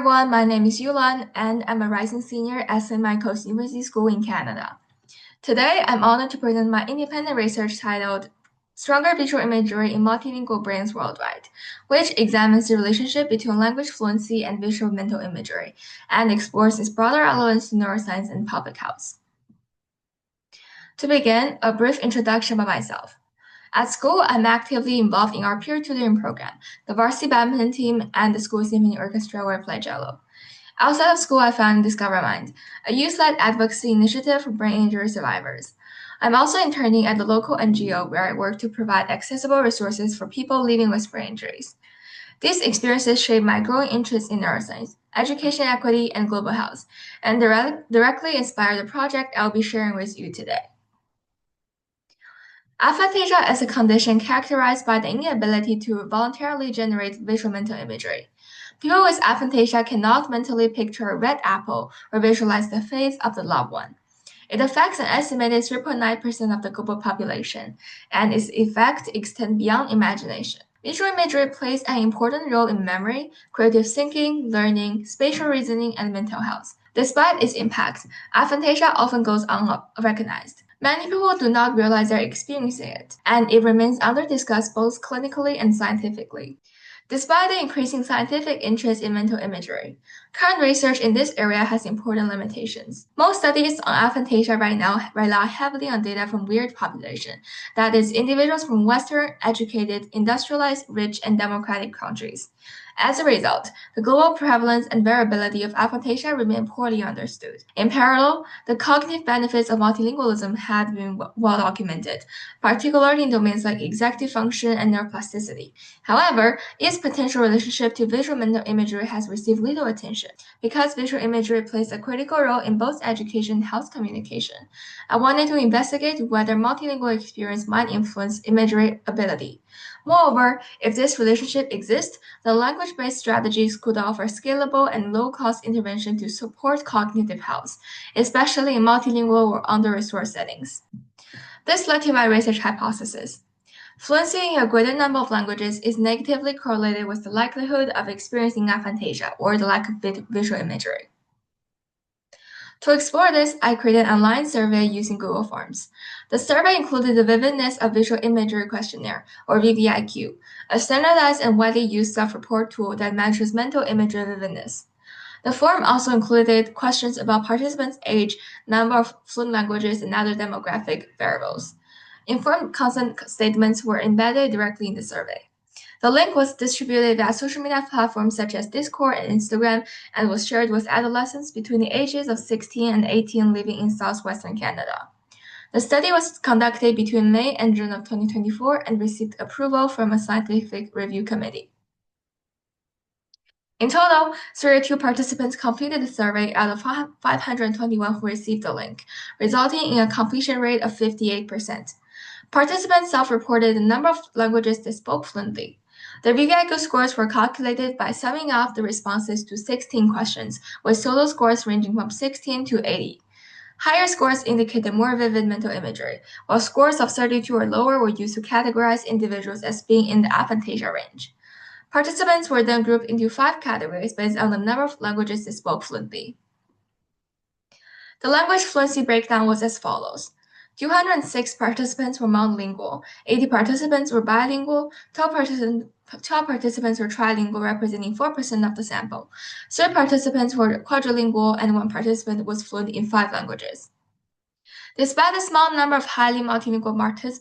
everyone, my name is Youlan, and I'm a rising senior at St. Michael's University School in Canada. Today, I'm honored to present my independent research titled Stronger Visual Imagery in Multilingual Brains Worldwide, which examines the relationship between language fluency and visual mental imagery, and explores its broader relevance to neuroscience and public health. To begin, a brief introduction by myself. At school, I'm actively involved in our peer-tutoring program, the varsity badminton team, and the school symphony orchestra where I play cello. Outside of school, I found Discover Mind, a youth-led advocacy initiative for brain injury survivors. I'm also interning at the local NGO where I work to provide accessible resources for people living with brain injuries. These experiences shape my growing interest in neuroscience, education equity, and global health, and directly inspire the project I'll be sharing with you today. Aphantasia is a condition characterized by the inability to voluntarily generate visual mental imagery. People with aphantasia cannot mentally picture a red apple or visualize the face of the loved one. It affects an estimated 3.9% of the global population, and its effects extend beyond imagination. Visual imagery plays an important role in memory, creative thinking, learning, spatial reasoning, and mental health. Despite its impact, aphantasia often goes unrecognized. Many people do not realize they're experiencing it, and it remains under-discussed both clinically and scientifically. Despite the increasing scientific interest in mental imagery, current research in this area has important limitations. Most studies on aphantasia right now rely heavily on data from weird population, that is, individuals from Western, educated, industrialized, rich, and democratic countries. As a result, the global prevalence and variability of aphantasia remain poorly understood. In parallel, the cognitive benefits of multilingualism have been well documented, particularly in domains like executive function and neuroplasticity. However, its potential relationship to visual mental imagery has received little attention. Because visual imagery plays a critical role in both education and health communication, I wanted to investigate whether multilingual experience might influence imagery ability. Moreover, if this relationship exists, then language-based strategies could offer scalable and low-cost intervention to support cognitive health, especially in multilingual or under-resourced settings. This led to my research hypothesis. Fluency in a greater number of languages is negatively correlated with the likelihood of experiencing aphantasia or the lack of visual imagery. To explore this, I created an online survey using Google Forms. The survey included the Vividness of Visual Imagery Questionnaire, or VVIQ, a standardized and widely used self-report tool that measures mental imagery vividness. The form also included questions about participants' age, number of fluent languages, and other demographic variables. Informed consent statements were embedded directly in the survey. The link was distributed via social media platforms such as Discord and Instagram and was shared with adolescents between the ages of 16 and 18 living in southwestern Canada. The study was conducted between May and June of 2024 and received approval from a scientific review committee. In total, 32 participants completed the survey out of 521 who received the link, resulting in a completion rate of 58%. Participants self-reported the number of languages they spoke fluently. The VVIQ scores were calculated by summing up the responses to 16 questions, with total scores ranging from 16 to 80. Higher scores indicated more vivid mental imagery, while scores of 32 or lower were used to categorize individuals as being in the aphantasia range. Participants were then grouped into 5 categories based on the number of languages they spoke fluently. The language fluency breakdown was as follows. 206 participants were monolingual, 80 participants were bilingual, 12 participants were trilingual, representing 4% of the sample. 3 participants were quadrilingual, and 1 participant was fluent in 5 languages. Despite the small number of highly multilingual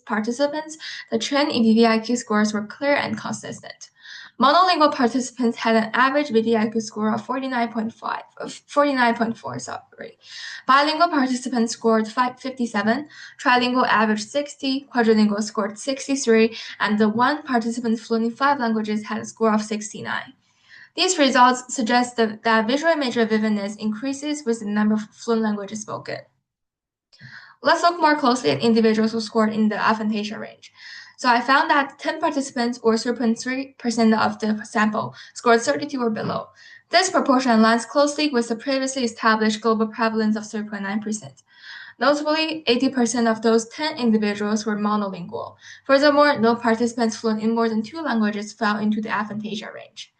participants, the trend in VVIQ scores were clear and consistent. Monolingual participants had an average VVIQ score of 49.4. Bilingual participants scored 57, trilingual averaged 60, quadrilingual scored 63, and the 1 participant fluent in 5 languages had a score of 69. These results suggest that visual imagery vividness increases with the number of fluent languages spoken. Let's look more closely at individuals who scored in the aphantasia range. So I found that 10 participants, or 3.3% of the sample, scored 32 or below. This proportion aligns closely with the previously established global prevalence of 3.9%. Notably, 80% of those 10 individuals were monolingual. Furthermore, no participants fluent in more than 2 languages fell into the aphantasia range.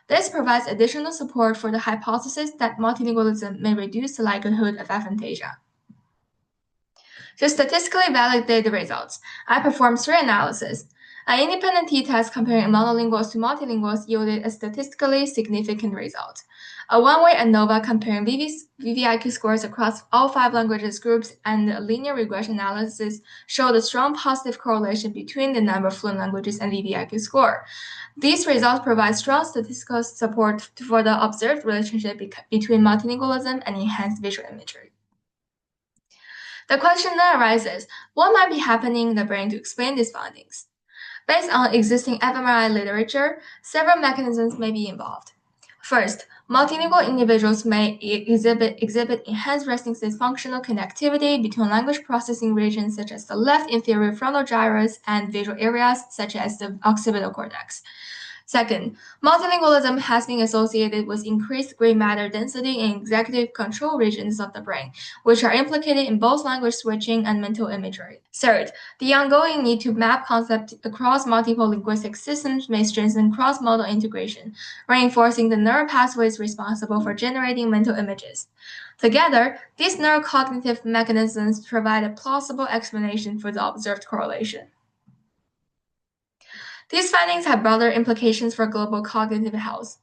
This provides additional support for the hypothesis that multilingualism may reduce the likelihood of aphantasia. To statistically validate the results, I performed three analyses. An independent t-test comparing monolinguals to multilinguals yielded a statistically significant result. A one-way ANOVA comparing VVIQ scores across all 5 languages groups and a linear regression analysis showed a strong positive correlation between the number of fluent languages and VVIQ score. These results provide strong statistical support for the observed relationship between multilingualism and enhanced visual imagery. The question then arises, what might be happening in the brain to explain these findings? Based on existing fMRI literature, several mechanisms may be involved. First, multilingual individuals may exhibit enhanced resting state functional connectivity between language processing regions such as the left inferior frontal gyrus and visual areas such as the occipital cortex. Second, multilingualism has been associated with increased gray matter density in executive control regions of the brain, which are implicated in both language switching and mental imagery. Third, the ongoing need to map concepts across multiple linguistic systems may strengthen cross-modal integration, reinforcing the neural pathways responsible for generating mental images. Together, these neurocognitive mechanisms provide a plausible explanation for the observed correlation. These findings have broader implications for global cognitive health.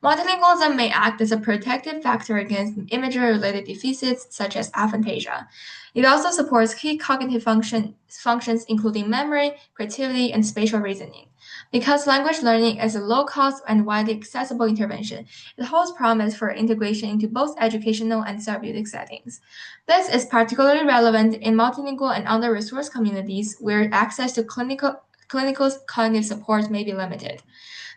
Multilingualism may act as a protective factor against imagery-related deficits such as aphantasia. It also supports key cognitive functions including memory, creativity, and spatial reasoning. Because language learning is a low-cost and widely accessible intervention, it holds promise for integration into both educational and therapeutic settings. This is particularly relevant in multilingual and under-resourced communities where access to clinical cognitive support may be limited.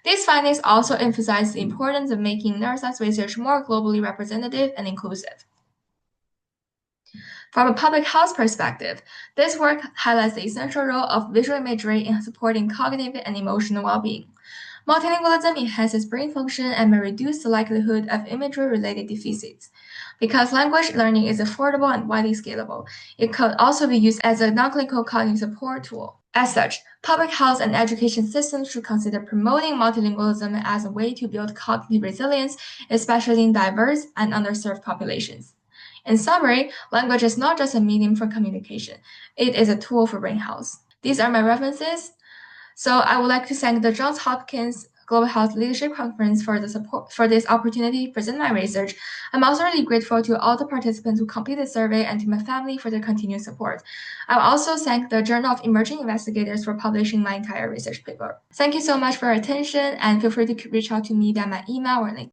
These findings also emphasize the importance of making neuroscience research more globally representative and inclusive. From a public health perspective, this work highlights the essential role of visual imagery in supporting cognitive and emotional well-being. Multilingualism enhances brain function and may reduce the likelihood of imagery-related deficits. Because language learning is affordable and widely scalable, it could also be used as a non-clinical cognitive support tool. As such, public health and education systems should consider promoting multilingualism as a way to build cognitive resilience, especially in diverse and underserved populations. In summary, language is not just a medium for communication, it is a tool for brain health. These are my references. So I would like to thank the Johns Hopkins Global Health Leadership Conference for the support for this opportunity to present my research. I'm also really grateful to all the participants who completed the survey and to my family for their continued support. I'll also thank the Journal of Emerging Investigators for publishing my entire research paper. Thank you so much for your attention, and feel free to reach out to me via my email or link.